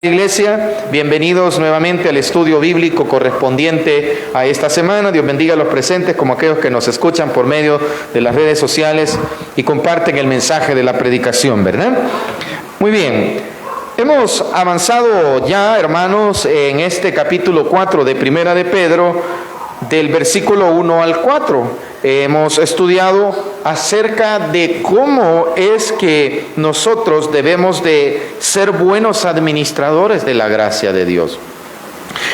Iglesia, bienvenidos nuevamente al estudio bíblico correspondiente a esta semana. Dios bendiga a los presentes como aquellos que nos escuchan por medio de las redes sociales y comparten el mensaje de la predicación, ¿verdad? Muy bien, hemos avanzado ya, hermanos, en este capítulo 4 de Primera de Pedro, del versículo 1 al 4. Hemos estudiado acerca de cómo es que nosotros debemos de ser buenos administradores de la gracia de Dios.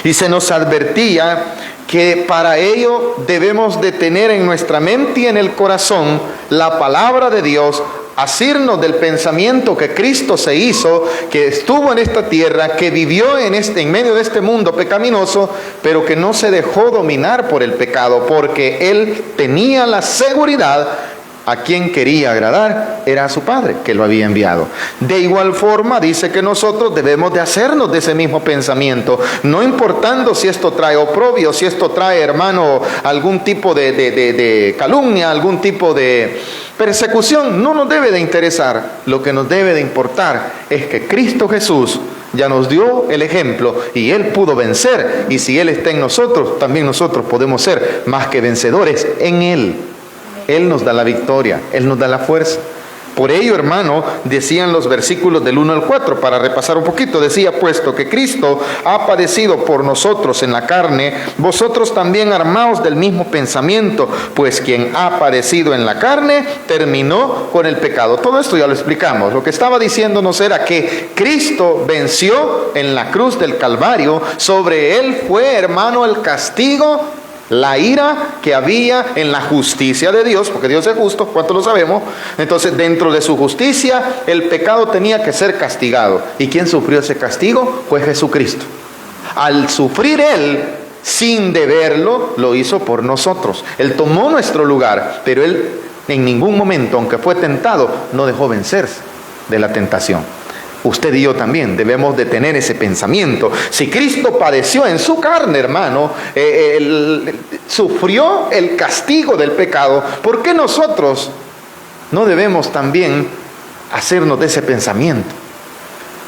Y se nos advertía que para ello debemos de tener en nuestra mente y en el corazón la palabra de Dios, asirnos del pensamiento que Cristo se hizo, que estuvo en esta tierra, que vivió en medio de este mundo pecaminoso, pero que no se dejó dominar por el pecado, porque Él tenía la seguridad. A quien quería agradar era a su Padre, que lo había enviado. De igual forma dice que nosotros debemos de hacernos de ese mismo pensamiento, no importando si esto trae oprobio, si esto trae, hermano, algún tipo de calumnia, algún tipo de persecución. No nos debe de interesar. Lo que nos debe de importar es que Cristo Jesús ya nos dio el ejemplo y Él pudo vencer, y si Él está en nosotros, también nosotros podemos ser más que vencedores en Él. Él nos da la victoria, Él nos da la fuerza. Por ello, hermano, decían los versículos del 1 al 4, para repasar un poquito, decía: puesto que Cristo ha padecido por nosotros en la carne, vosotros también armaos del mismo pensamiento, pues quien ha padecido en la carne terminó con el pecado. Todo esto ya lo explicamos. Lo que estaba diciéndonos era que Cristo venció en la cruz del Calvario. Sobre Él fue, hermano, el castigo, la ira que había en la justicia de Dios, porque Dios es justo, ¿cuánto lo sabemos? Entonces, dentro de su justicia, el pecado tenía que ser castigado. ¿Y quién sufrió ese castigo? Fue Jesucristo. Al sufrir Él, sin deberlo, lo hizo por nosotros. Él tomó nuestro lugar, pero Él en ningún momento, aunque fue tentado, no dejó vencerse de la tentación. Usted y yo también debemos de tener ese pensamiento. Si Cristo padeció en su carne, hermano, sufrió el castigo del pecado, ¿por qué nosotros no debemos también hacernos de ese pensamiento?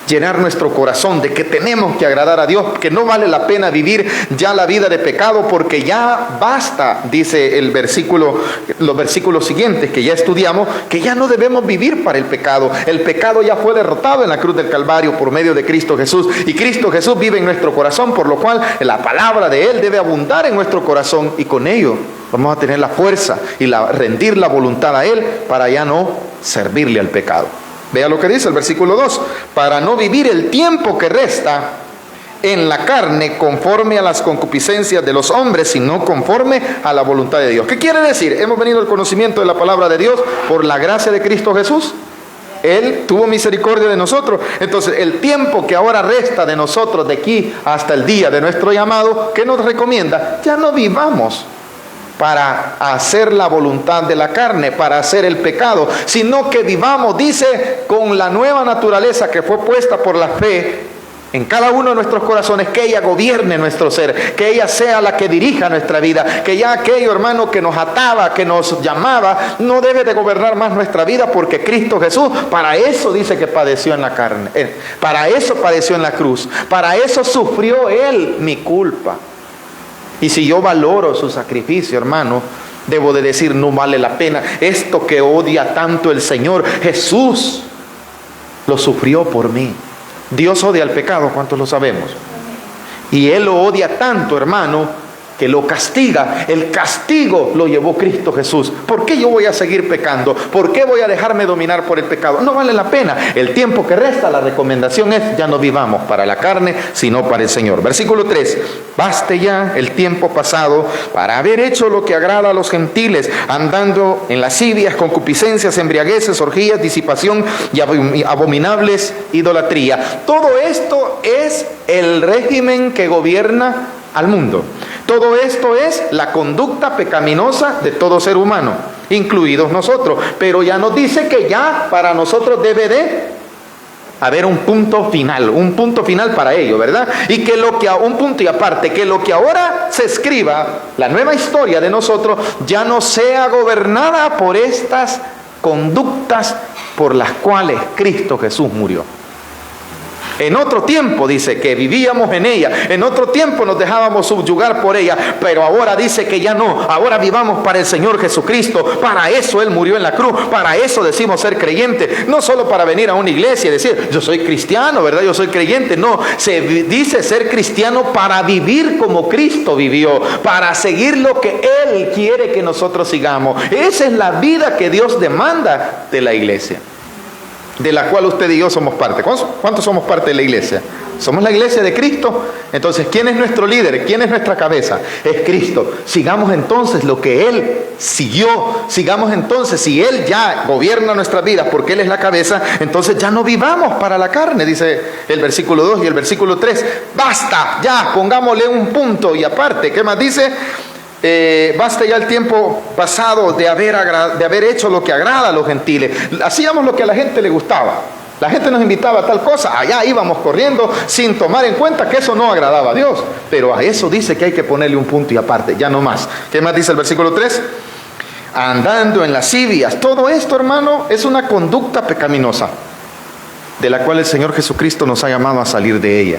Llenar nuestro corazón de que tenemos que agradar a Dios, que no vale la pena vivir ya la vida de pecado, porque ya basta, dice los versículos siguientes que ya estudiamos, que ya no debemos vivir para el pecado. El pecado ya fue derrotado en la cruz del Calvario por medio de Cristo Jesús, y Cristo Jesús vive en nuestro corazón, por lo cual la palabra de Él debe abundar en nuestro corazón, y con ello vamos a tener la fuerza y rendir la voluntad a Él para ya no servirle al pecado. Vea lo que dice el versículo 2: para no vivir el tiempo que resta en la carne conforme a las concupiscencias de los hombres, sino conforme a la voluntad de Dios. ¿Qué quiere decir? Hemos venido al conocimiento de la palabra de Dios por la gracia de Cristo Jesús. Él tuvo misericordia de nosotros. Entonces, el tiempo que ahora resta de nosotros, de aquí hasta el día de nuestro llamado, ¿qué nos recomienda? Ya no vivamos para hacer la voluntad de la carne, para hacer el pecado, sino que vivamos, dice, con la nueva naturaleza que fue puesta por la fe en cada uno de nuestros corazones, que ella gobierne nuestro ser, que ella sea la que dirija nuestra vida, que ya aquello, hermano, que nos ataba, que nos llamaba, no debe de gobernar más nuestra vida, porque Cristo Jesús, para eso dice que padeció en la carne, para eso padeció en la cruz, para eso sufrió Él mi culpa. Y si yo valoro su sacrificio, hermano, debo de decir: no vale la pena. Esto que odia tanto el Señor, Jesús lo sufrió por mí. Dios odia el pecado, ¿cuántos lo sabemos? Y Él lo odia tanto, hermano, que lo castiga. El castigo lo llevó Cristo Jesús. ¿Por qué yo voy a seguir pecando? ¿Por qué voy a dejarme dominar por el pecado? No vale la pena. El tiempo que resta, la recomendación es: ya no vivamos para la carne, sino para el Señor. Versículo 3: baste ya el tiempo pasado para haber hecho lo que agrada a los gentiles, andando en lascivias, concupiscencias, embriagueces, orgías, disipación y abominables idolatría. Todo esto es el régimen que gobierna al mundo. Todo esto es la conducta pecaminosa de todo ser humano, incluidos nosotros. Pero ya nos dice que ya para nosotros debe de haber un punto final para ello, ¿verdad? Y que un punto y aparte, que lo que ahora se escriba, la nueva historia de nosotros, ya no sea gobernada por estas conductas por las cuales Cristo Jesús murió. En otro tiempo dice que vivíamos en ella, en otro tiempo nos dejábamos subyugar por ella, pero ahora dice que ya no, ahora vivamos para el Señor Jesucristo. Para eso Él murió en la cruz, para eso decimos ser creyente, no solo para venir a una iglesia y decir yo soy cristiano, ¿verdad? Yo soy creyente. No, se dice ser cristiano para vivir como Cristo vivió, para seguir lo que Él quiere que nosotros sigamos. Esa es la vida que Dios demanda de la iglesia, de la cual usted y yo somos parte. ¿Cuántos somos parte de la iglesia? Somos la iglesia de Cristo. Entonces, ¿quién es nuestro líder? ¿Quién es nuestra cabeza? Es Cristo. Sigamos entonces lo que Él siguió. Sigamos entonces, si Él ya gobierna nuestras vidas porque Él es la cabeza, entonces ya no vivamos para la carne, dice el versículo 2 y el versículo 3. Basta, ya, pongámosle un punto y aparte. ¿Qué más dice? Basta ya el tiempo pasado de haber hecho lo que agrada a los gentiles. Hacíamos lo que a la gente le gustaba. La gente nos invitaba a tal cosa, allá íbamos corriendo sin tomar en cuenta que eso no agradaba a Dios. Pero a eso dice que hay que ponerle un punto y aparte, ya no más. ¿Qué más dice el versículo 3? Andando en lascivias. Todo esto, hermano, es una conducta pecaminosa, de la cual el Señor Jesucristo nos ha llamado a salir de ella.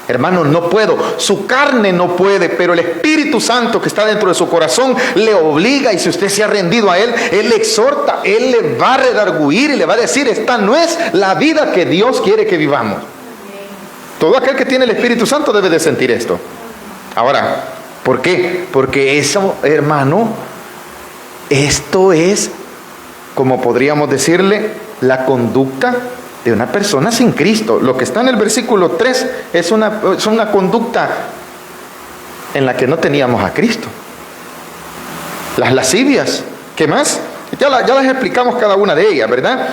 Hermano, no puedo, su carne no puede, pero el Espíritu Santo que está dentro de su corazón le obliga, y si usted se ha rendido a Él, Él le exhorta, Él le va a redarguir y le va a decir, esta no es la vida que Dios quiere que vivamos. Todo aquel que tiene el Espíritu Santo debe de sentir esto. Ahora, ¿por qué? Porque eso, hermano, esto es, como podríamos decirle, la conducta de una persona sin Cristo. Lo que está en el versículo 3 es una conducta en la que no teníamos a Cristo. Las lascivias, ¿qué más? Ya las explicamos cada una de ellas, ¿verdad?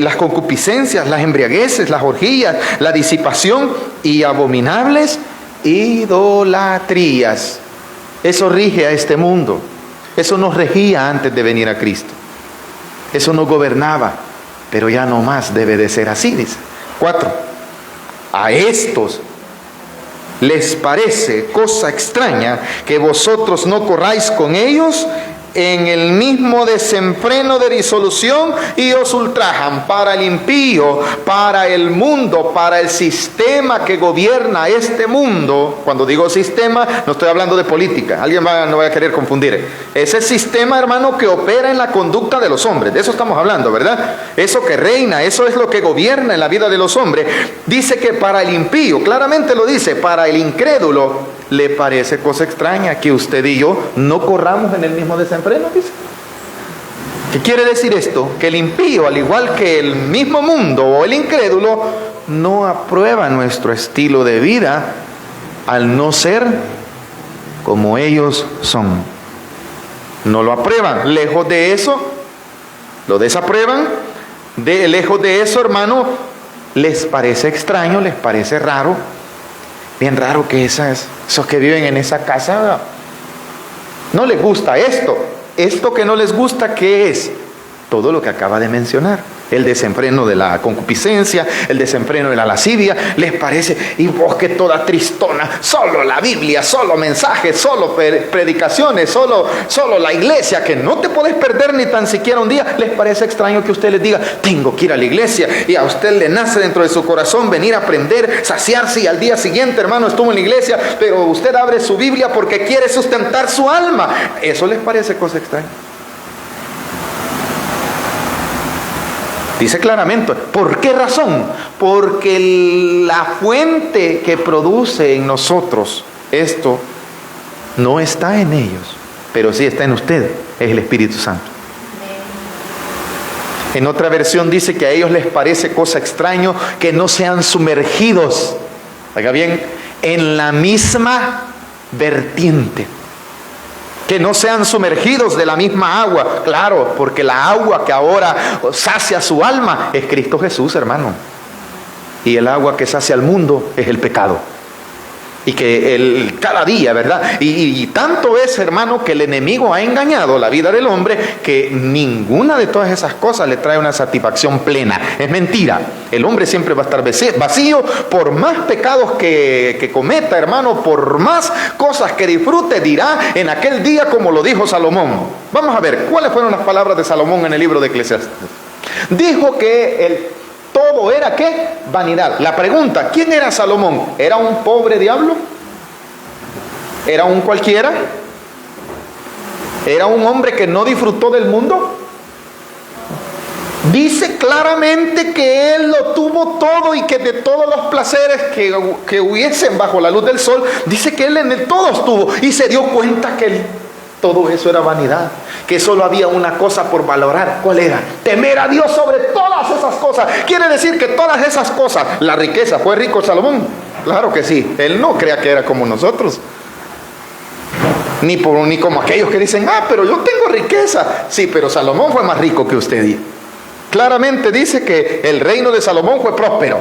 Las concupiscencias, las embriagueces, las orgías, la disipación y abominables idolatrías. Eso rige a este mundo. Eso nos regía antes de venir a Cristo. Eso nos gobernaba. Pero ya no más debe de ser así, dice. 4. A estos les parece cosa extraña que vosotros no corráis con ellos en el mismo desenfreno de disolución y os ultrajan. Para el impío, para el mundo, para el sistema que gobierna este mundo. Cuando digo sistema, no estoy hablando de política. Alguien no vaya a querer confundir. Es el sistema, hermano, que opera en la conducta de los hombres. De eso estamos hablando, ¿verdad? Eso que reina, eso es lo que gobierna en la vida de los hombres. Dice que para el impío, claramente lo dice, para el incrédulo, le parece cosa extraña que usted y yo no corramos en el mismo desenfreno, dice. ¿Qué quiere decir esto? Que el impío, al igual que el mismo mundo o el incrédulo, no aprueba nuestro estilo de vida al no ser como ellos son. No lo aprueban. Lejos de eso, lo desaprueban. Lejos de eso, hermano, les parece extraño, les parece raro. Bien raro que esos que viven en esa casa no les gusta esto. Esto que no les gusta, ¿qué es? Todo lo que acaba de mencionar. El desenfreno de la concupiscencia, el desenfreno de la lascivia, les parece, y vos que toda tristona, solo la Biblia, solo mensajes, solo predicaciones, solo la iglesia, que no te podés perder ni tan siquiera un día. Les parece extraño que usted les diga, tengo que ir a la iglesia, y a usted le nace dentro de su corazón venir a aprender, saciarse, y al día siguiente, hermano, estuvo en la iglesia, pero usted abre su Biblia porque quiere sustentar su alma. Eso les parece cosa extraña. Dice claramente, ¿por qué razón? Porque la fuente que produce en nosotros esto no está en ellos, pero sí está en usted, es el Espíritu Santo. En otra versión dice que a ellos les parece cosa extraña que no sean sumergidos, oiga bien, en la misma vertiente. Que no sean sumergidos de la misma agua. Claro, porque la agua que ahora sacia su alma es Cristo Jesús, hermano. Y el agua que sacia al mundo es el pecado. Y que cada día, ¿verdad? Y tanto es, hermano, que el enemigo ha engañado la vida del hombre que ninguna de todas esas cosas le trae una satisfacción plena. Es mentira. El hombre siempre va a estar vacío por más pecados que cometa, hermano, por más cosas que disfrute, dirá en aquel día como lo dijo Salomón. Vamos a ver, ¿cuáles fueron las palabras de Salomón en el libro de Eclesiastés? Dijo que Todo era, ¿qué? Vanidad. La pregunta, ¿quién era Salomón? ¿Era un pobre diablo? ¿Era un cualquiera? ¿Era un hombre que no disfrutó del mundo? Dice claramente que él lo tuvo todo y que de todos los placeres que hubiesen bajo la luz del sol, dice que él en el todo estuvo y se dio cuenta que todo eso era vanidad, que solo había una cosa por valorar. ¿Cuál era? Temer a Dios sobre todas esas cosas. Quiere decir que todas esas cosas, la riqueza, ¿fue rico Salomón? Claro que sí. Él no crea que era como nosotros. Ni como aquellos que dicen, pero yo tengo riqueza. Sí, pero Salomón fue más rico que usted. Claramente dice que el reino de Salomón fue próspero.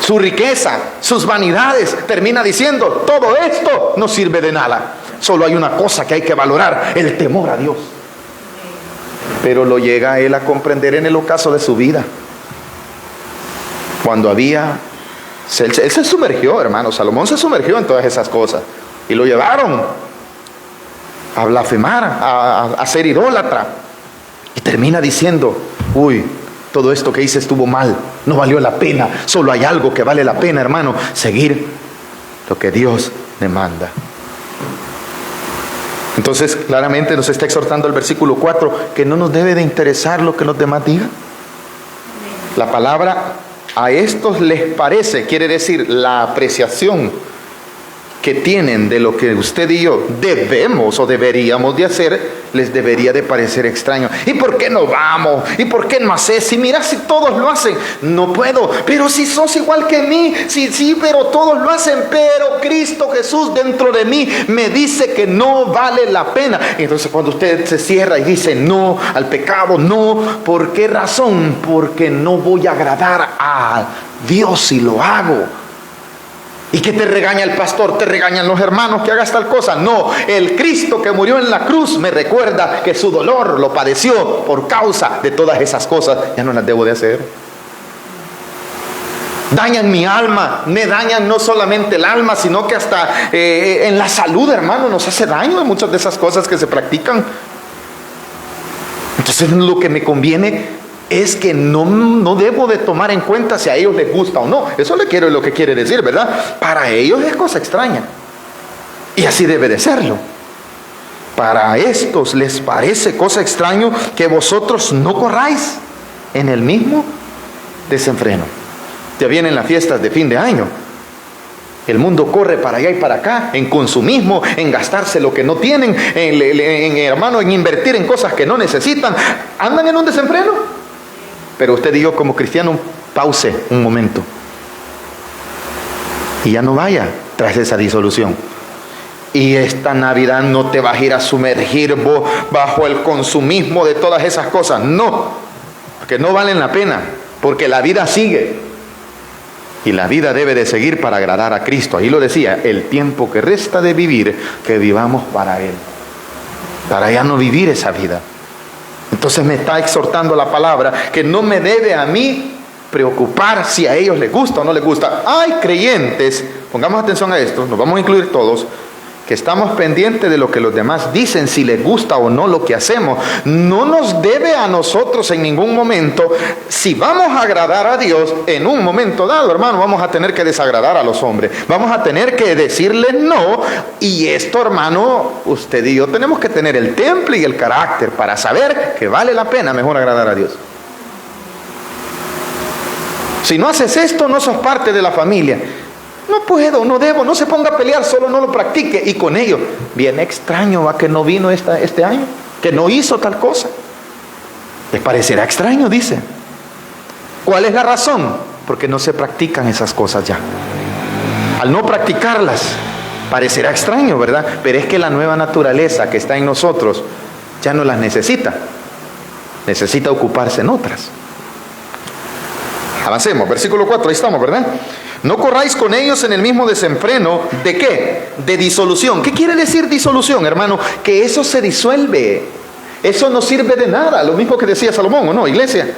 Su riqueza, sus vanidades, termina diciendo, todo esto no sirve de nada. Solo hay una cosa que hay que valorar, el temor a Dios. Pero lo llega él a comprender en el ocaso de su vida. Cuando él se sumergió, hermano, Salomón se sumergió en todas esas cosas. Y lo llevaron a blasfemar, a ser idólatra. Y termina diciendo, todo esto que hice estuvo mal, no valió la pena. Solo hay algo que vale la pena, hermano, seguir lo que Dios demanda. Entonces, claramente nos está exhortando el versículo 4, que no nos debe de interesar lo que los demás digan. La palabra a estos les parece, quiere decir la apreciación que tienen de lo que usted y yo debemos o deberíamos de hacer, les debería de parecer extraño. ¿Y por qué no vamos? ¿Y por qué no haces? Si mira, si todos lo hacen, no puedo. Pero si sos igual que mí, sí, pero todos lo hacen. Pero Cristo Jesús dentro de mí me dice que no vale la pena. Entonces cuando usted se cierra y dice no al pecado, no, ¿por qué razón? Porque no voy a agradar a Dios si lo hago. ¿Y qué te regaña el pastor? ¿Te regañan los hermanos que hagas tal cosa? No, el Cristo que murió en la cruz me recuerda que su dolor lo padeció por causa de todas esas cosas. Ya no las debo de hacer. Dañan mi alma, me dañan no solamente el alma, sino que hasta en la salud, hermano, nos hace daño en muchas de esas cosas que se practican. Entonces lo que me conviene es que no debo de tomar en cuenta si a ellos les gusta o no. Eso es lo que quiere decir, ¿verdad? Para ellos es cosa extraña. Y así debe de serlo. Para estos les parece cosa extraña que vosotros no corráis en el mismo desenfreno. Ya vienen las fiestas de fin de año. El mundo corre para allá y para acá, en consumismo, en gastarse lo que no tienen, en invertir en cosas que no necesitan. Andan en un desenfreno. Pero usted y yo como cristiano, pause un momento. Y ya no vaya tras esa disolución. Y esta Navidad no te vas a ir a sumergir vos bajo el consumismo de todas esas cosas. No, porque no valen la pena. Porque la vida sigue. Y la vida debe de seguir para agradar a Cristo. Ahí lo decía, el tiempo que resta de vivir, que vivamos para Él. Para ya no vivir esa vida. Entonces me está exhortando la palabra que no me debe a mí preocupar si a ellos les gusta o no les gusta. Hay creyentes, pongamos atención a esto, nos vamos a incluir todos, que estamos pendientes de lo que los demás dicen, si les gusta o no lo que hacemos. No nos debe a nosotros en ningún momento. Si vamos a agradar a Dios en un momento dado, hermano, vamos a tener que desagradar a los hombres. Vamos a tener que decirles no. Y esto, hermano, usted y yo tenemos que tener el temple y el carácter para saber que vale la pena mejor agradar a Dios. Si no haces esto, no sos parte de la familia. No puedo, no debo, no se ponga a pelear, solo no lo practique. Y con ello, bien extraño va que no vino este año, que no hizo tal cosa. ¿Les parecerá extraño? Dice. ¿Cuál es la razón? Porque no se practican esas cosas ya. Al no practicarlas, parecerá extraño, ¿verdad? Pero es que la nueva naturaleza que está en nosotros ya no las necesita. Necesita ocuparse en otras. Avancemos, versículo 4, ahí estamos, ¿verdad? No corráis con ellos en el mismo desenfreno. ¿De qué? De disolución. ¿Qué quiere decir disolución, hermano? Que eso se disuelve. Eso no sirve de nada. Lo mismo que decía Salomón, ¿o no, iglesia?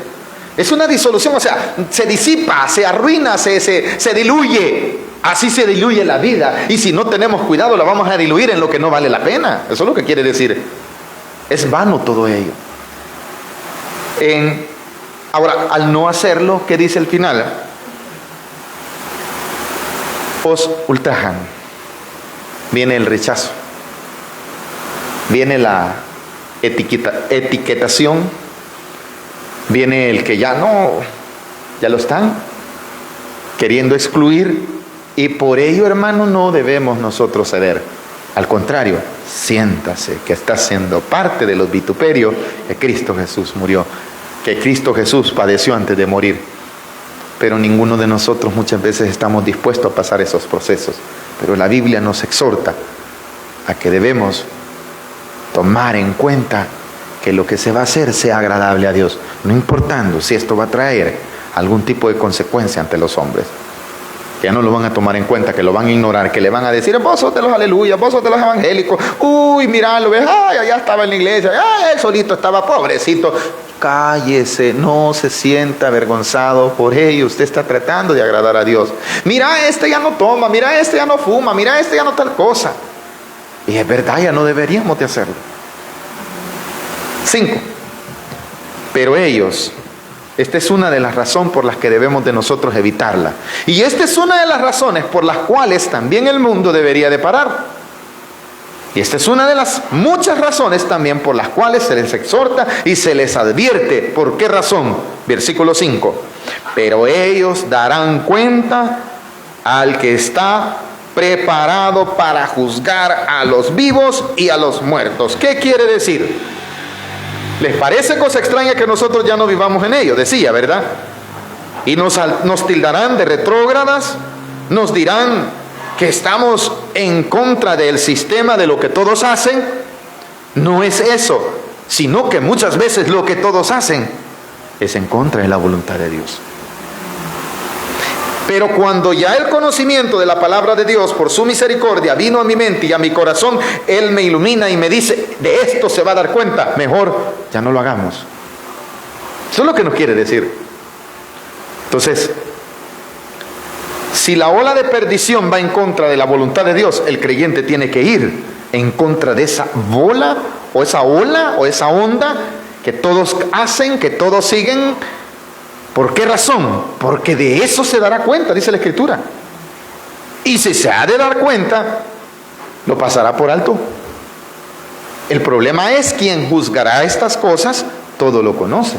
Es una disolución, o sea, se disipa, se arruina, se diluye. Así se diluye la vida. Y si no tenemos cuidado, la vamos a diluir en lo que no vale la pena. Eso es lo que quiere decir. Es vano todo ello. En Ahora, al no hacerlo, ¿qué dice el final? Os ultrajan. Viene el rechazo. Viene la etiquetación. Viene el que ya lo están queriendo excluir. Y por ello, hermano, no debemos nosotros ceder. Al contrario, siéntase que está siendo parte de los vituperios que Cristo Jesús murió, que Cristo Jesús padeció antes de morir. Pero ninguno de nosotros muchas veces estamos dispuestos a pasar esos procesos. Pero la Biblia nos exhorta a que debemos tomar en cuenta que lo que se va a hacer sea agradable a Dios, no importando si esto va a traer algún tipo de consecuencia ante los hombres. Que ya no lo van a tomar en cuenta, que lo van a ignorar, que le van a decir, vos sos de los aleluyas, vos sos de los evangélicos, uy, mirá, lo ves, ay, allá estaba en la iglesia, ay, él solito estaba, pobrecito. Cállese, no se sienta avergonzado por ello, usted está tratando de agradar a Dios. Mira, este ya no toma, mira, este ya no fuma, mira, este ya no tal cosa. Y es verdad, ya no deberíamos de hacerlo. 5. Pero ellos, esta es una de las razones por las que debemos de nosotros evitarla. Y esta es una de las razones por las cuales también el mundo debería de parar. Y esta es una de las muchas razones también por las cuales se les exhorta y se les advierte. ¿Por qué razón? Versículo 5. Pero ellos darán cuenta al que está preparado para juzgar a los vivos y a los muertos. ¿Qué quiere decir? ¿Les parece cosa extraña que nosotros ya no vivamos en ello? Decía, ¿verdad? Y nos tildarán de retrógradas, nos dirán que estamos en contra del sistema de lo que todos hacen. No es eso, sino que muchas veces lo que todos hacen es en contra de la voluntad de Dios. Pero cuando ya el conocimiento de la palabra de Dios por su misericordia vino a mi mente y a mi corazón, Él me ilumina y me dice, de esto se va a dar cuenta, mejor ya no lo hagamos. Eso es lo que nos quiere decir. Entonces, si la ola de perdición va en contra de la voluntad de Dios, el creyente tiene que ir en contra de esa bola o esa ola o esa onda que todos hacen, que todos siguen. ¿Por qué razón? Porque de eso se dará cuenta, dice la Escritura. Y si se ha de dar cuenta, lo pasará por alto. El problema es quien juzgará estas cosas, todo lo conoce.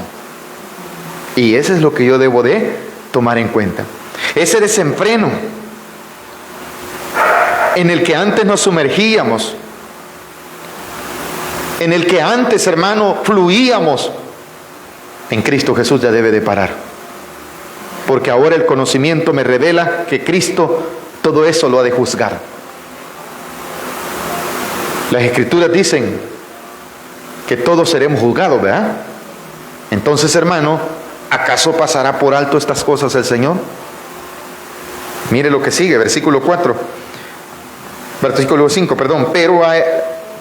Y eso es lo que yo debo de tomar en cuenta. Ese desenfreno en el que antes nos sumergíamos, en el que antes, hermano, fluíamos, en Cristo Jesús ya debe de parar. Porque ahora el conocimiento me revela que Cristo todo eso lo ha de juzgar. Las Escrituras dicen que todos seremos juzgados, ¿verdad? Entonces, hermano, ¿acaso pasará por alto estas cosas el Señor? Mire lo que sigue, versículo 5, perdón. Pero a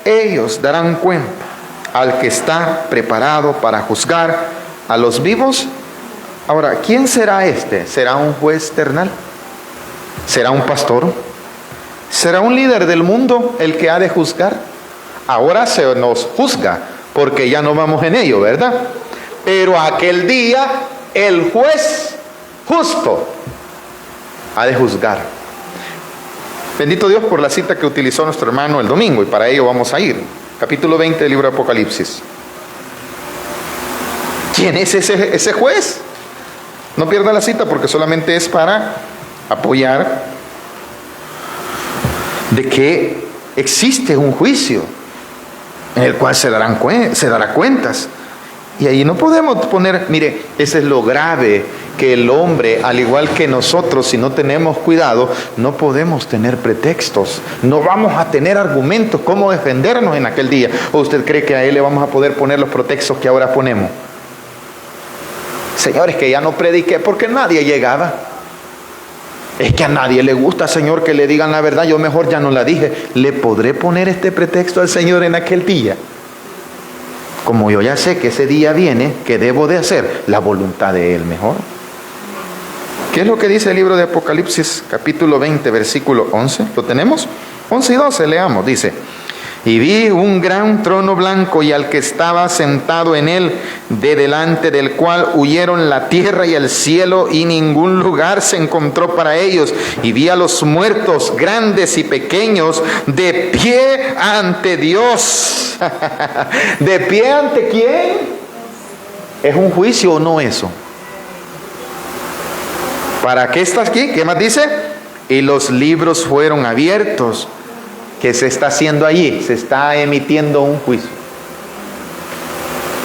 ellos darán cuenta al que está preparado para juzgar a los vivos. Ahora, ¿quién será este? ¿Será un juez terrenal? ¿Será un pastor? ¿Será un líder del mundo el que ha de juzgar? Ahora se nos juzga porque ya no vamos en ello, ¿verdad? Pero aquel día el juez justo ha de juzgar. Bendito Dios por la cita que utilizó nuestro hermano el domingo, y para ello vamos a ir. Capítulo 20 del libro de Apocalipsis. ¿Quién es ese juez? No pierda la cita porque solamente es para apoyar de que existe un juicio en el cual se dará cuentas. Y ahí no podemos poner, mire, ese es lo grave, que el hombre, al igual que nosotros, si no tenemos cuidado, no podemos tener pretextos, no vamos a tener argumentos cómo defendernos en aquel día. ¿O usted cree que a él le vamos a poder poner los pretextos que ahora ponemos? Señores, que ya no prediqué porque nadie llegaba. Es que a nadie le gusta, Señor, que le digan la verdad, yo mejor ya no la dije. ¿Le podré poner este pretexto al Señor en aquel día? Como yo ya sé que ese día viene, ¿qué debo de hacer? La voluntad de Él mejor. ¿Qué es lo que dice el libro de Apocalipsis, capítulo 20, versículo 11? ¿Lo tenemos? 11 y 12, leamos. Dice: Y vi un gran trono blanco y al que estaba sentado en él, de delante del cual huyeron la tierra y el cielo, y ningún lugar se encontró para ellos. Y vi a los muertos, grandes y pequeños, de pie ante Dios. ¿De pie ante quién? ¿Es un juicio o no eso? ¿Para qué está aquí? ¿Qué más dice? Y los libros fueron abiertos. ¿Qué se está haciendo allí? Se está emitiendo un juicio.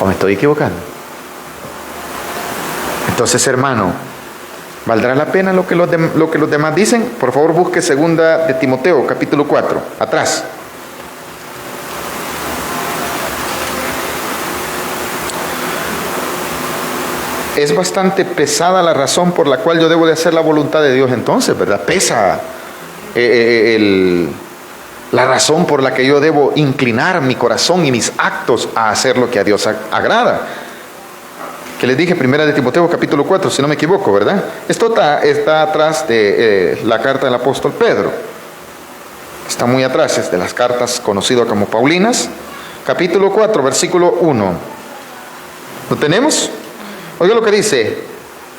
¿O me estoy equivocando? Entonces, hermano, ¿valdrá la pena lo que los demás dicen? Por favor, busque 2 de Timoteo, capítulo 4, atrás. Es bastante pesada la razón por la cual yo debo de hacer la voluntad de Dios entonces, ¿verdad? Pesa la razón por la que yo debo inclinar mi corazón y mis actos a hacer lo que a Dios agrada. Que les dije, 1 de Timoteo capítulo 4, si no me equivoco, ¿verdad? Esto está atrás de la carta del apóstol Pedro. Está muy atrás, es de las cartas conocidas como Paulinas. Capítulo 4, versículo 1. ¿Lo tenemos? Oiga lo que dice.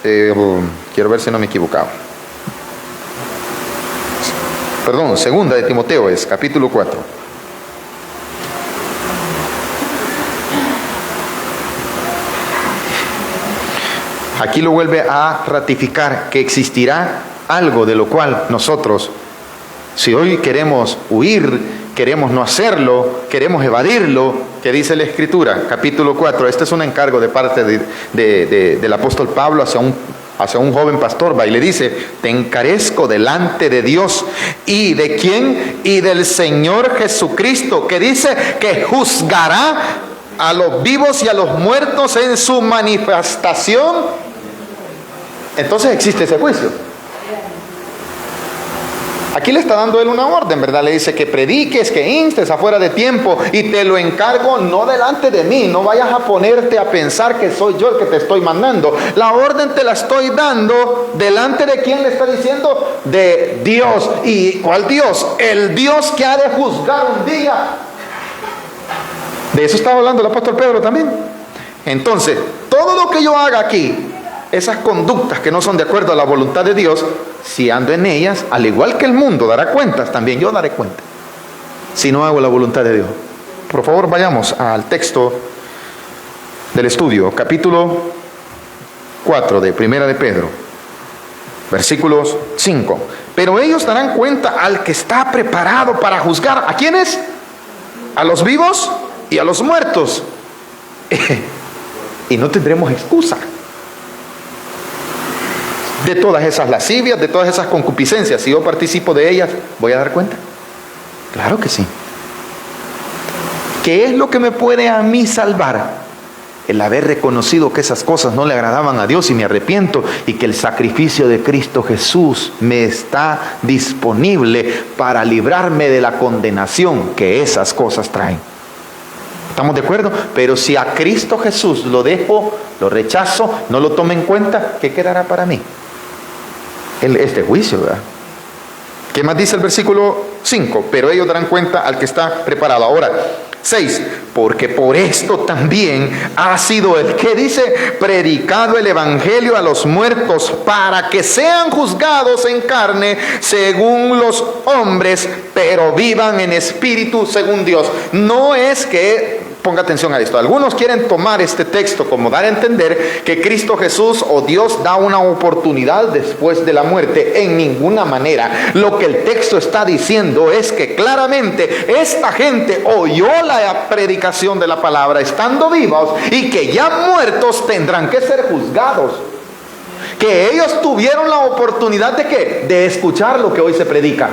Quiero ver si no me he equivocado. Perdón, 2 de Timoteo es, capítulo 4. Aquí lo vuelve a ratificar que existirá algo de lo cual nosotros, si hoy queremos huir, queremos no hacerlo, queremos evadirlo, que dice la Escritura, capítulo 4. Este es un encargo de parte del apóstol Pablo hacia un joven pastor, va y le dice: te encarezco delante de Dios. ¿Y de quién? Y del Señor Jesucristo, que dice que juzgará a los vivos y a los muertos en su manifestación. Entonces existe ese juicio. Aquí le está dando él una orden, ¿verdad? Le dice que prediques, que instes afuera de tiempo, y te lo encargo no delante de mí. No vayas a ponerte a pensar que soy yo el que te estoy mandando. La orden te la estoy dando delante de quién le está diciendo: de Dios. ¿Y cuál Dios? El Dios que ha de juzgar un día. De eso estaba hablando el apóstol Pedro también. Entonces, todo lo que yo haga aquí, esas conductas que no son de acuerdo a la voluntad de Dios, si ando en ellas, al igual que el mundo dará cuentas, también yo daré cuenta si no hago la voluntad de Dios. Por favor, vayamos al texto del estudio, capítulo 4 de 1 de Pedro, versículos 5. Pero ellos darán cuenta al que está preparado para juzgar. ¿A quiénes? A los vivos y a los muertos. Y no tendremos excusa de todas esas lascivias, de todas esas concupiscencias. Si yo participo de ellas, ¿voy a dar cuenta? Claro que sí. ¿Qué es lo que me puede a mí salvar? El haber reconocido que esas cosas no le agradaban a Dios y me arrepiento, y que el sacrificio de Cristo Jesús me está disponible para librarme de la condenación que esas cosas traen. ¿Estamos de acuerdo? Pero si a Cristo Jesús lo dejo, lo rechazo, no lo tomo en cuenta, ¿qué quedará para mí? Este juicio, ¿verdad? ¿Qué más dice el versículo 5? Pero ellos darán cuenta al que está preparado. Ahora, 6. Porque por esto también ha sido el que dice predicado el evangelio a los muertos, para que sean juzgados en carne según los hombres, pero vivan en espíritu según Dios. No es que, ponga atención a esto, algunos quieren tomar este texto como dar a entender que Cristo Jesús o Dios da una oportunidad después de la muerte. En ninguna manera. Lo que el texto está diciendo es que claramente esta gente oyó la predicación de la palabra estando vivos, y que ya muertos tendrán que ser juzgados. Que ellos tuvieron la oportunidad de ¿qué? De escuchar lo que hoy se predica.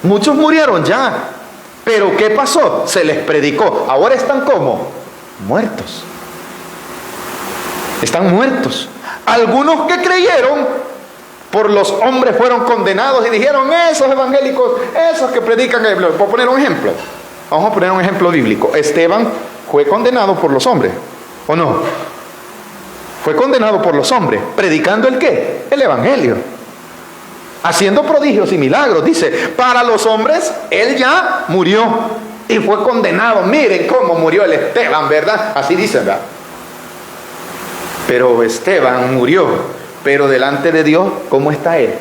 Muchos murieron ya, pero ¿qué pasó? Se les predicó. Ahora están ¿cómo? Muertos. Están muertos. Algunos que creyeron por los hombres fueron condenados y dijeron: esos evangélicos, esos que predican. Voy a poner un ejemplo. Vamos a poner un ejemplo bíblico. Esteban fue condenado por los hombres, ¿o no? Fue condenado por los hombres. ¿Predicando el qué? El evangelio. Haciendo prodigios y milagros. Dice, para los hombres, él ya murió. y fue condenado. Miren cómo murió el Esteban, ¿verdad? Así dicen, ¿verdad? Pero Esteban murió, pero delante de Dios, ¿cómo está él?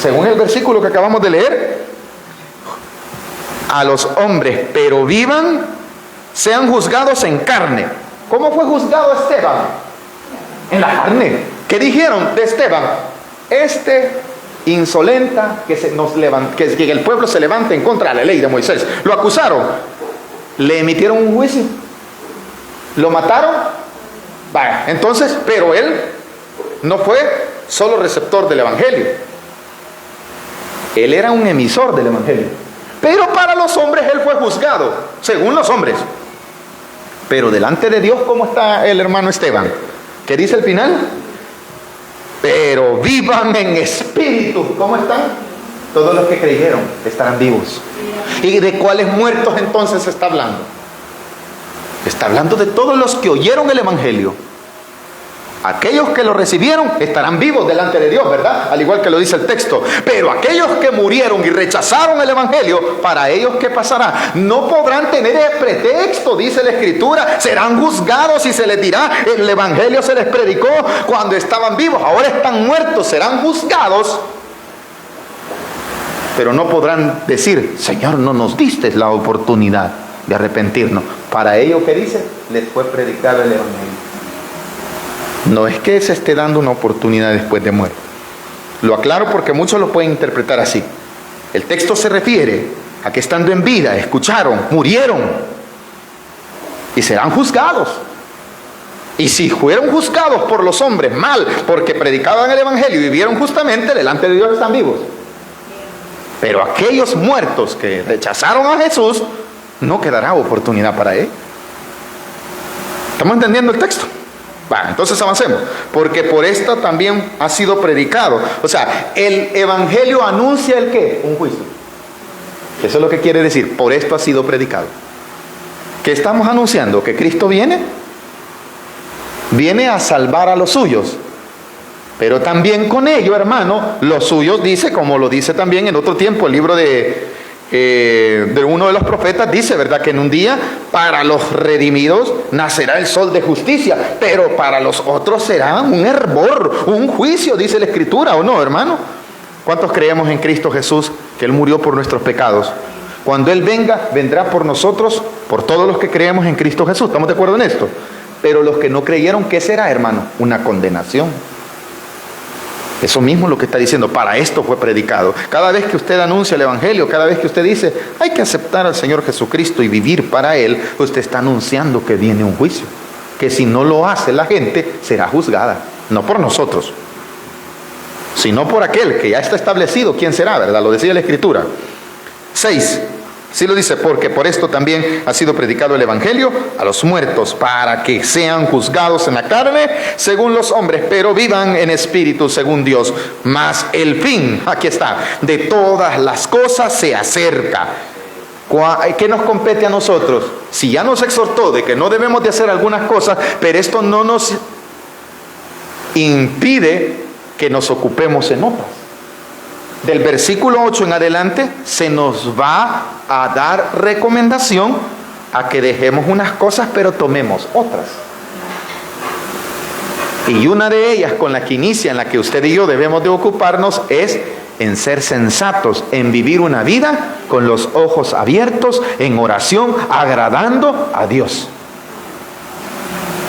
Según el versículo que acabamos de leer, a los hombres, pero vivan, sean juzgados en carne. ¿Cómo fue juzgado Esteban? En la carne. ¿Qué dijeron de Esteban? Insolenta, que el pueblo se levante en contra de la ley de Moisés. Lo acusaron, le emitieron un juicio, lo mataron. Vaya, entonces, pero él no fue solo receptor del evangelio, él era un emisor del evangelio. Pero para los hombres él fue juzgado, según los hombres. Pero delante de Dios, ¿cómo está el hermano Esteban? ¿Qué dice el final? Pero vivan en espíritu. ¿Cómo están? Todos los que creyeron estarán vivos. ¿Y de cuáles muertos entonces se está hablando? Está hablando de todos los que oyeron el evangelio. Aquellos que lo recibieron estarán vivos delante de Dios, ¿verdad? Al igual que lo dice el texto. Pero aquellos que murieron y rechazaron el evangelio, para ellos, ¿qué pasará? No podrán tener el pretexto, dice la escritura. Serán juzgados y se les dirá: el evangelio se les predicó cuando estaban vivos, ahora están muertos, serán juzgados. Pero no podrán decir: Señor, no nos diste la oportunidad de arrepentirnos. Para ellos, ¿qué dice? Les fue predicado el evangelio. No es que se esté dando una oportunidad después de muerte. Lo aclaro porque muchos lo pueden interpretar así. El texto se refiere a que estando en vida, escucharon, murieron y serán juzgados. Y si fueron juzgados por los hombres mal, porque predicaban el evangelio y vivieron justamente, delante de Dios están vivos. Pero aquellos muertos que rechazaron a Jesús, no quedará oportunidad para él. ¿Estamos entendiendo el texto? Entonces avancemos, porque por esto también ha sido predicado. O sea, el evangelio anuncia el ¿qué? Un juicio. Eso es lo que quiere decir: por esto ha sido predicado. ¿Qué estamos anunciando? Que Cristo viene a salvar a los suyos, pero también con ello, hermano, los suyos, dice, como lo dice también en otro tiempo el libro de uno de los profetas, dice, ¿verdad?, que en un día para los redimidos nacerá el sol de justicia, pero para los otros será un hervor, un juicio, dice la escritura, ¿o no, hermano? ¿Cuántos creemos en Cristo Jesús, que Él murió por nuestros pecados? Cuando Él venga, vendrá por nosotros, por todos los que creemos en Cristo Jesús. ¿Estamos de acuerdo en esto? Pero los que no creyeron, ¿qué será, hermano? Una condenación. Eso mismo es lo que está diciendo. Para esto fue predicado. Cada vez que usted anuncia el evangelio, cada vez que usted dice: hay que aceptar al Señor Jesucristo y vivir para Él, usted está anunciando que viene un juicio, que si no lo hace la gente, será juzgada. No por nosotros, sino por aquel que ya está establecido quién será, ¿verdad? Lo decía la escritura. 6. Sí lo dice: porque por esto también ha sido predicado el evangelio a los muertos, para que sean juzgados en la carne según los hombres, pero vivan en espíritu según Dios. Mas el fin, aquí está, de todas las cosas se acerca. ¿Qué nos compete a nosotros? Si ya nos exhortó de que no debemos de hacer algunas cosas, pero esto no nos impide que nos ocupemos en otras. Del versículo 8 en adelante se nos va a dar recomendación a que dejemos unas cosas pero tomemos otras. Y una de ellas, con la que inicia, en la que usted y yo debemos de ocuparnos, es en ser sensatos, en vivir una vida con los ojos abiertos, en oración, agradando a Dios.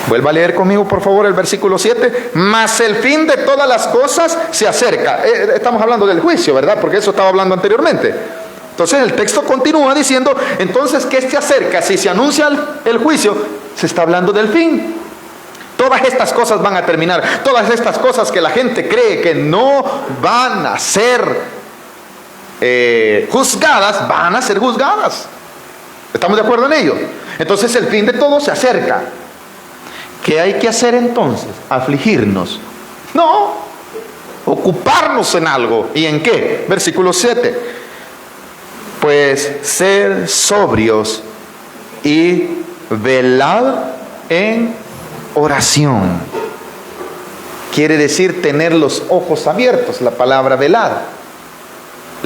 Vuelva a leer conmigo, por favor, el versículo 7. Mas el fin de todas las cosas se acerca. Estamos hablando del juicio, ¿verdad? Porque eso estaba hablando anteriormente. Entonces el texto continúa diciendo: entonces, ¿qué se acerca? Si se anuncia el juicio, se está hablando del fin. Todas estas cosas van a terminar. Todas estas cosas que la gente cree que no van a ser juzgadas, van a ser juzgadas. ¿Estamos de acuerdo en ello? Entonces el fin de todo se acerca. ¿Qué hay que hacer entonces? ¿Afligirnos? No, ocuparnos en algo. ¿Y en qué? Versículo 7. Pues ser sobrios y velad en oración. Quiere decir tener los ojos abiertos, la palabra velad.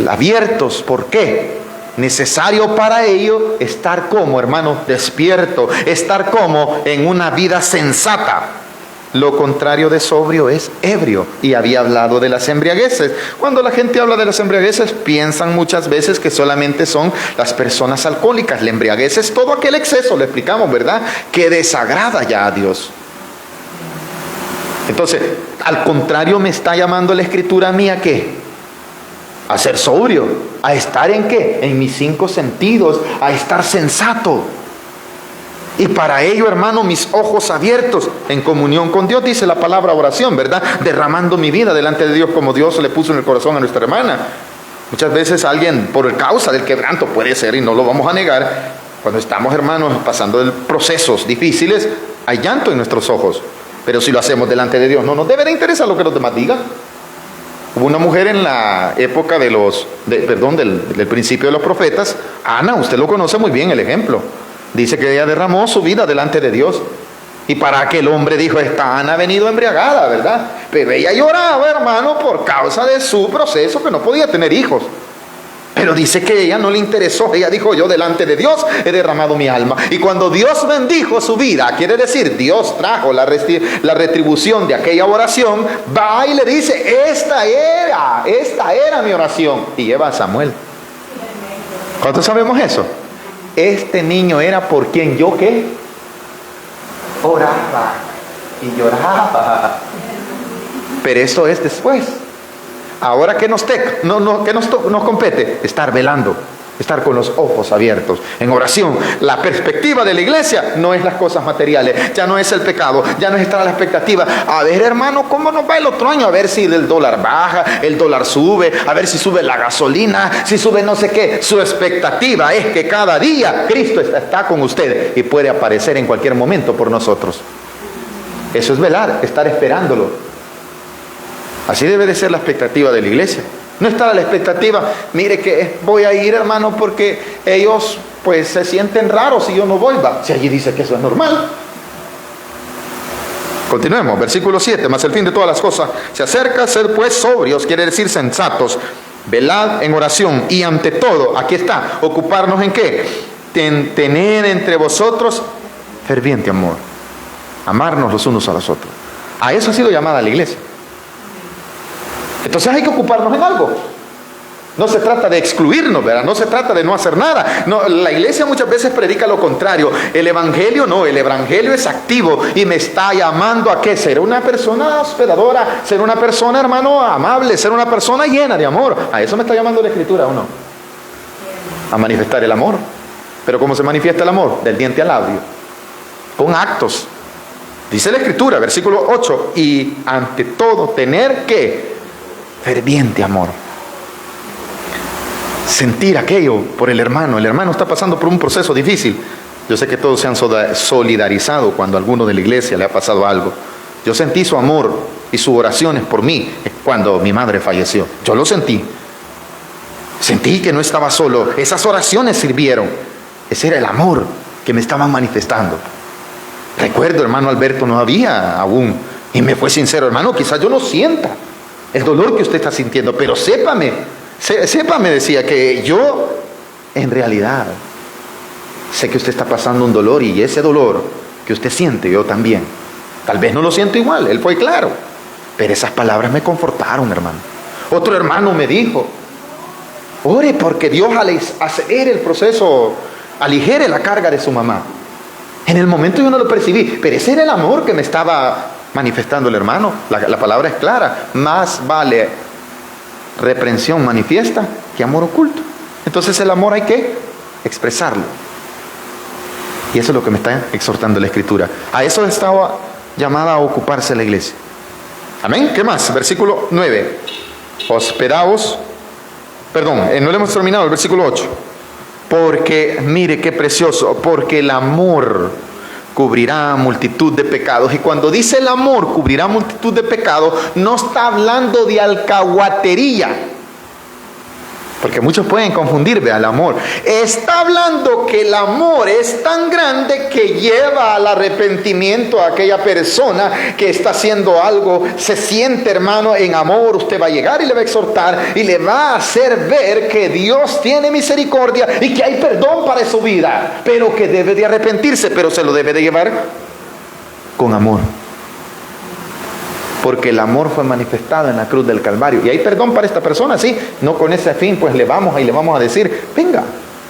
Abiertos, ¿por qué? necesario para ello estar como, hermano, despierto, estar como en una vida sensata. Lo contrario de sobrio es ebrio. Y había hablado de las embriagueces. Cuando la gente habla de las embriagueces, piensan muchas veces que solamente son las personas alcohólicas. La embriaguez es todo aquel exceso, le explicamos, ¿verdad?, que desagrada ya a Dios. Entonces, al contrario, me está llamando la Escritura a mí ¿a qué? A ser sobrio. ¿A estar en qué? En mis 5 sentidos. A estar sensato. Y para ello, hermano, mis ojos abiertos en comunión con Dios, dice la palabra oración, ¿verdad? Derramando mi vida delante de Dios como Dios le puso en el corazón a nuestra hermana. Muchas veces alguien, por causa del quebranto, puede ser, y no lo vamos a negar, cuando estamos, hermanos, pasando procesos difíciles, hay llanto en nuestros ojos. Pero si lo hacemos delante de Dios, no nos debe de interesar lo que los demás digan. Hubo una mujer en la época del principio de los profetas, Ana, usted lo conoce muy bien el ejemplo. Dice que ella derramó su vida delante de Dios. Y para aquel hombre dijo, esta Ana ha venido embriagada, ¿verdad? Pero ella lloraba, hermano, por causa de su proceso, que no podía tener hijos. Pero dice que a ella no le interesó. Ella dijo, yo delante de Dios he derramado mi alma. Y cuando Dios bendijo su vida, quiere decir, Dios trajo la retribución de aquella oración, va y le dice, esta era mi oración. Y lleva a Samuel. ¿Cuántos sabemos eso? Este niño era por quien yo, ¿qué? Oraba y lloraba. Pero eso es después. Ahora, ¿qué nos compete? Estar velando, estar con los ojos abiertos en oración. La perspectiva de la iglesia no es las cosas materiales, ya no es el pecado, ya no es estar a la expectativa. A ver, hermano, ¿cómo nos va el otro año? A ver si el dólar baja, el dólar sube, a ver si sube la gasolina, si sube no sé qué. Su expectativa es que cada día Cristo está con usted y puede aparecer en cualquier momento por nosotros. Eso es velar, estar esperándolo. Así debe de ser la expectativa de la iglesia. No estar a la expectativa, mire que voy a ir, hermano, porque ellos pues se sienten raros si yo no voy. Va, si allí dice que eso es normal. Continuemos, versículo 7, mas el fin de todas las cosas se acerca, ser pues sobrios, quiere decir sensatos, velad en oración y ante todo, aquí está, ocuparnos en qué, en tener entre vosotros ferviente amor, amarnos los unos a los otros. A eso ha sido llamada la iglesia. Entonces hay que ocuparnos en algo. No se trata de excluirnos, ¿verdad? No se trata de no hacer nada. No, la iglesia muchas veces predica lo contrario. El evangelio no, el evangelio es activo y me está llamando a qué, ser una persona hospedadora, ser una persona, hermano, amable, ser una persona llena de amor. A eso me está llamando la escritura, ¿o no? A manifestar el amor. Pero ¿cómo se manifiesta el amor? Del diente al labio, con actos. Dice la escritura, versículo 8, y ante todo tener ¿qué? Ferviente amor. Sentir aquello por el hermano. El hermano está pasando por un proceso difícil. Yo sé que todos se han solidarizado cuando a alguno de la iglesia le ha pasado algo. Yo sentí su amor y sus oraciones por mí cuando mi madre falleció. Yo lo sentí. Sentí que no estaba solo. Esas oraciones sirvieron. Ese era el amor que me estaban manifestando. Recuerdo, hermano Alberto, no había aún. Y me fue sincero, hermano, quizás yo no sienta el dolor que usted está sintiendo, pero sépame, decía, que yo en realidad sé que usted está pasando un dolor y ese dolor que usted siente, yo también. Tal vez no lo siento igual, él fue claro, pero esas palabras me confortaron, hermano. Otro hermano me dijo, ore porque Dios al hacer el proceso aligere la carga de su mamá. En el momento yo no lo percibí, pero ese era el amor que me estaba manifestando el hermano. La palabra es clara, más vale reprensión manifiesta que amor oculto. Entonces el amor hay que expresarlo. Y eso es lo que me está exhortando la escritura. A eso estaba llamada a ocuparse la iglesia. Amén. ¿Qué más? Versículo 9. Hospedaos. Perdón, no le hemos terminado el versículo 8. Porque, mire qué precioso, porque el amor cubrirá multitud de pecados. Y cuando dice el amor cubrirá multitud de pecados, no está hablando de alcahuatería. Porque muchos pueden confundir al amor. Está hablando que el amor es tan grande que lleva al arrepentimiento a aquella persona que está haciendo algo. Se siente, hermano, en amor. Usted va a llegar y le va a exhortar y le va a hacer ver que Dios tiene misericordia y que hay perdón para su vida, pero que debe de arrepentirse, pero se lo debe de llevar con amor. Porque el amor fue manifestado en la cruz del Calvario. Y hay perdón para esta persona, sí. No con ese fin, pues le vamos a decir, venga,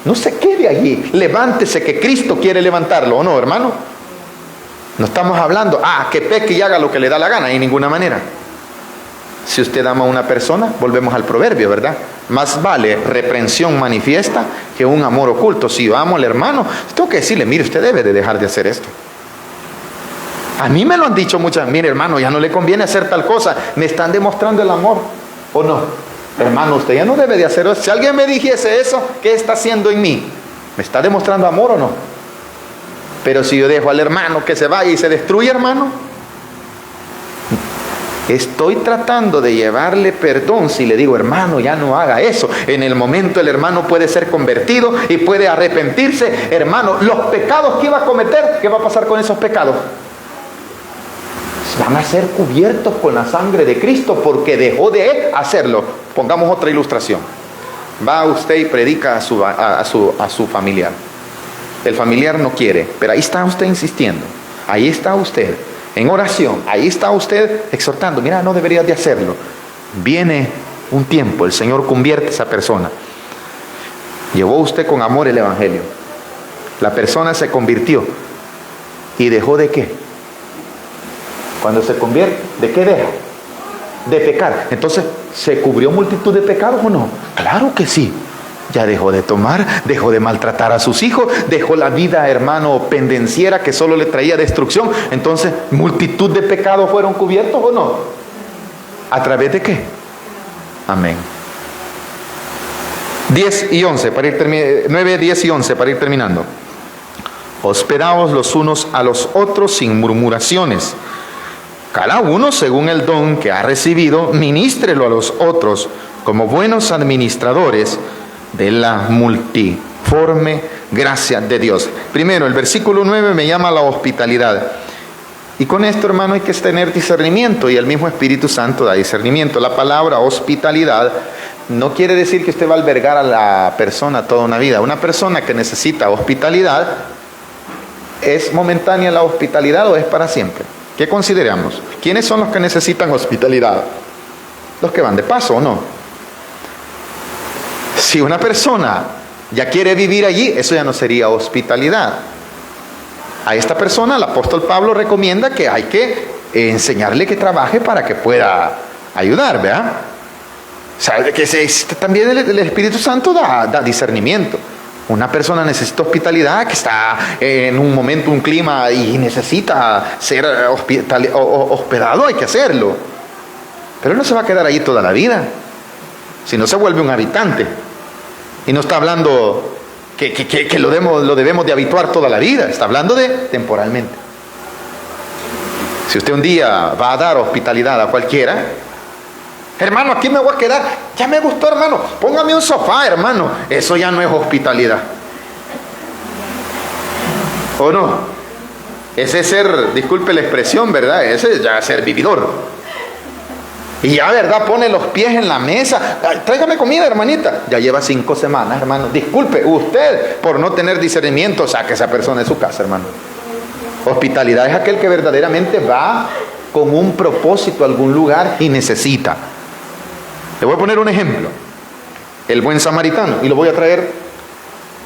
no se quede allí, levántese que Cristo quiere levantarlo, ¿o no, hermano? No estamos hablando, que peque y haga lo que le da la gana, en ninguna manera. Si usted ama a una persona, volvemos al proverbio, ¿verdad? Más vale reprensión manifiesta que un amor oculto. Si yo amo al hermano, tengo que decirle, mire, usted debe de dejar de hacer esto. A mí me lo han dicho muchas, mire hermano, ya no le conviene hacer tal cosa, me están demostrando el amor, ¿o no? Hermano, usted ya no debe de hacer eso. Si alguien me dijese eso, ¿qué está haciendo en mí? ¿Me está demostrando amor o no? Pero si yo dejo al hermano que se vaya y se destruye, hermano, estoy tratando de llevarle perdón. Si le digo, hermano, ya no haga eso, en el momento el hermano puede ser convertido y puede arrepentirse. Hermano, los pecados que iba a cometer, ¿qué va a pasar con esos pecados? Van a ser cubiertos con la sangre de Cristo porque dejó de hacerlo. Pongamos otra ilustración. Va usted y predica a su familiar. El familiar no quiere, pero ahí está usted insistiendo. Ahí está usted en oración. Ahí está usted exhortando. Mira, no deberías de hacerlo. Viene un tiempo, el Señor convierte a esa persona. Llevó usted con amor el evangelio. La persona se convirtió. ¿Y dejó de qué? Cuando se convierte, ¿de qué deja? De pecar. Entonces, ¿se cubrió multitud de pecados o no? Claro que sí. Ya dejó de tomar, dejó de maltratar a sus hijos, dejó la vida, hermano, pendenciera que solo le traía destrucción. Entonces, ¿multitud de pecados fueron cubiertos o no? ¿A través de qué? Amén. 10 y 11, 9, 10 y 11, para ir terminando. Hospedaos los unos a los otros sin murmuraciones. Cada uno, según el don que ha recibido, ministrelo a los otros como buenos administradores de la multiforme gracia de Dios. Primero, el versículo 9 me llama a la hospitalidad. Y con esto, hermano, hay que tener discernimiento, y el mismo Espíritu Santo da discernimiento. La palabra hospitalidad no quiere decir que usted va a albergar a la persona toda una vida. Una persona que necesita hospitalidad, ¿es momentánea la hospitalidad o es para siempre? ¿Qué consideramos? ¿Quiénes son los que necesitan hospitalidad? Los que van de paso, ¿o no? Si una persona ya quiere vivir allí, eso ya no sería hospitalidad. A esta persona el apóstol Pablo recomienda que hay que enseñarle que trabaje para que pueda ayudar, ¿verdad? ¿Sabe que también el Espíritu Santo da discernimiento? Una persona necesita hospitalidad, que está en un momento, un clima, y necesita ser hospedado, hay que hacerlo. Pero no se va a quedar allí toda la vida, si no se vuelve un habitante. Y no está hablando que lo debemos de habituar toda la vida, está hablando de temporalmente. Si usted un día va a dar hospitalidad a cualquiera, hermano, aquí me voy a quedar, ya me gustó, hermano, póngame un sofá, hermano, eso ya no es hospitalidad. ¿O no? Ese es ser, disculpe la expresión, ¿verdad? Ese es ya ser vividor. Y ya, ¿verdad? Pone los pies en la mesa. Tráigame comida, hermanita. Ya lleva 5 semanas, hermano. Disculpe, usted, por no tener discernimiento, saque a esa persona de su casa, hermano. Hospitalidad es aquel que verdaderamente va con un propósito a algún lugar y necesita. Le voy a poner un ejemplo. El buen samaritano. Y lo voy a traer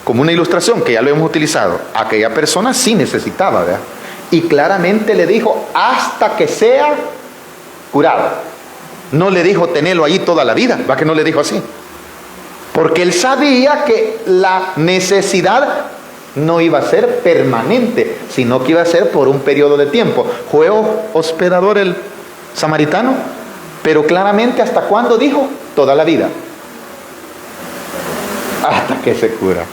como una ilustración que ya lo hemos utilizado. Aquella persona sí necesitaba, ¿verdad? Y claramente le dijo, hasta que sea curado. No le dijo, tenelo allí toda la vida. ¿Va que no le dijo así? Porque él sabía que la necesidad no iba a ser permanente, sino que iba a ser por un periodo de tiempo. ¿Fue hospedador el samaritano? Pero claramente, ¿hasta cuándo dijo? Toda la vida. Hasta que se cura.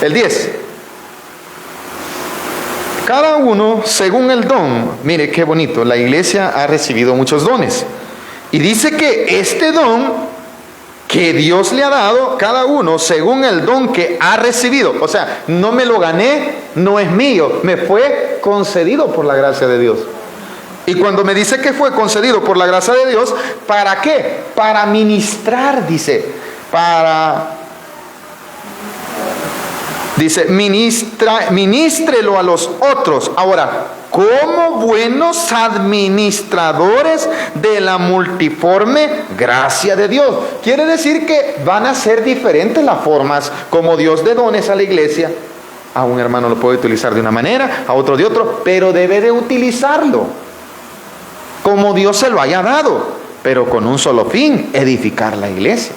El 10. Cada uno según el don. Mire qué bonito, la iglesia ha recibido muchos dones. Y dice que este don que Dios le ha dado cada uno según el don que ha recibido. O sea, no me lo gané, no es mío, me fue concedido por la gracia de Dios. Y cuando me dice que fue concedido por la gracia de Dios, ¿para qué? Para ministrar, dice. Dice, ministrelo a los otros. Ahora, como buenos administradores de la multiforme gracia de Dios. Quiere decir que van a ser diferentes las formas como Dios dé dones a la iglesia. A un hermano lo puede utilizar de una manera, a otro de otro, pero debe de utilizarlo como Dios se lo haya dado, pero con un solo fin: edificar la iglesia.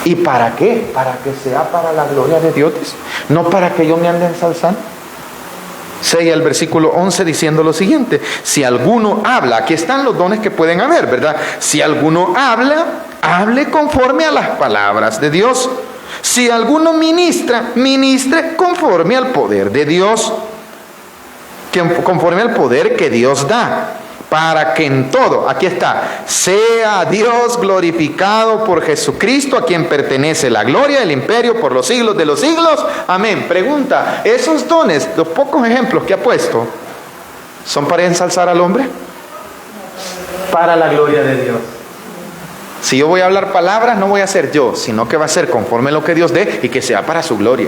¿Y para qué? Para que sea para la gloria de Dios, no para que yo me ande ensalzando. Sigue el versículo 11 diciendo lo siguiente: si alguno habla, aquí están los dones que pueden haber, ¿verdad? Si alguno habla, hable conforme a las palabras de Dios. Si alguno ministra, ministre conforme al poder de Dios, conforme al poder que Dios da, para que en todo, aquí está, sea Dios glorificado por Jesucristo, a quien pertenece la gloria, el imperio por los siglos de los siglos. Amén. Pregunta: ¿esos dones, los pocos ejemplos que ha puesto, son para ensalzar al hombre? Para la gloria de Dios. Si yo voy a hablar palabras, no voy a ser yo, sino que va a ser conforme a lo que Dios dé y que sea para su gloria.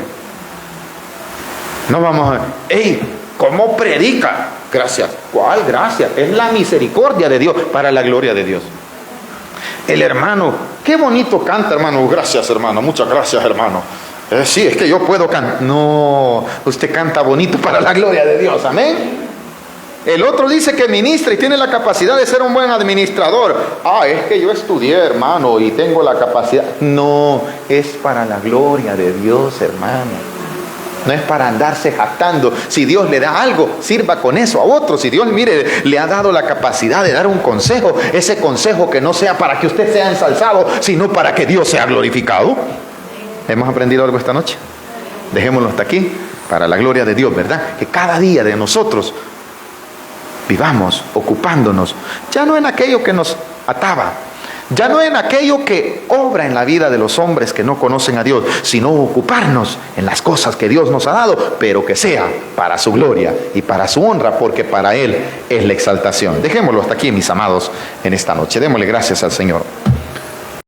No vamos a... ¡Ey! ¿Cómo predica? Gracias. ¿Cuál gracia? Es la misericordia de Dios para la gloria de Dios. El hermano, qué bonito canta, hermano. Gracias, hermano. Muchas gracias, hermano. Sí, es que yo puedo cantar. No, usted canta bonito para la gloria de Dios. Amén. El otro dice que ministra y tiene la capacidad de ser un buen administrador. Es que yo estudié, hermano, y tengo la capacidad. No, es para la gloria de Dios, hermano. No es para andarse jactando. Si Dios le da algo, sirva con eso a otro. Si Dios, mire, le ha dado la capacidad de dar un consejo, ese consejo que no sea para que usted sea ensalzado, sino para que Dios sea glorificado. ¿Hemos aprendido algo esta noche? Dejémoslo hasta aquí, para la gloria de Dios, ¿verdad? Que cada día de nosotros vivamos ocupándonos, ya no en aquello que nos ataba, ya no en aquello que obra en la vida de los hombres que no conocen a Dios, sino ocuparnos en las cosas que Dios nos ha dado, pero que sea para su gloria y para su honra, porque para Él es la exaltación. Dejémoslo hasta aquí, mis amados, en esta noche. Démosle gracias al Señor.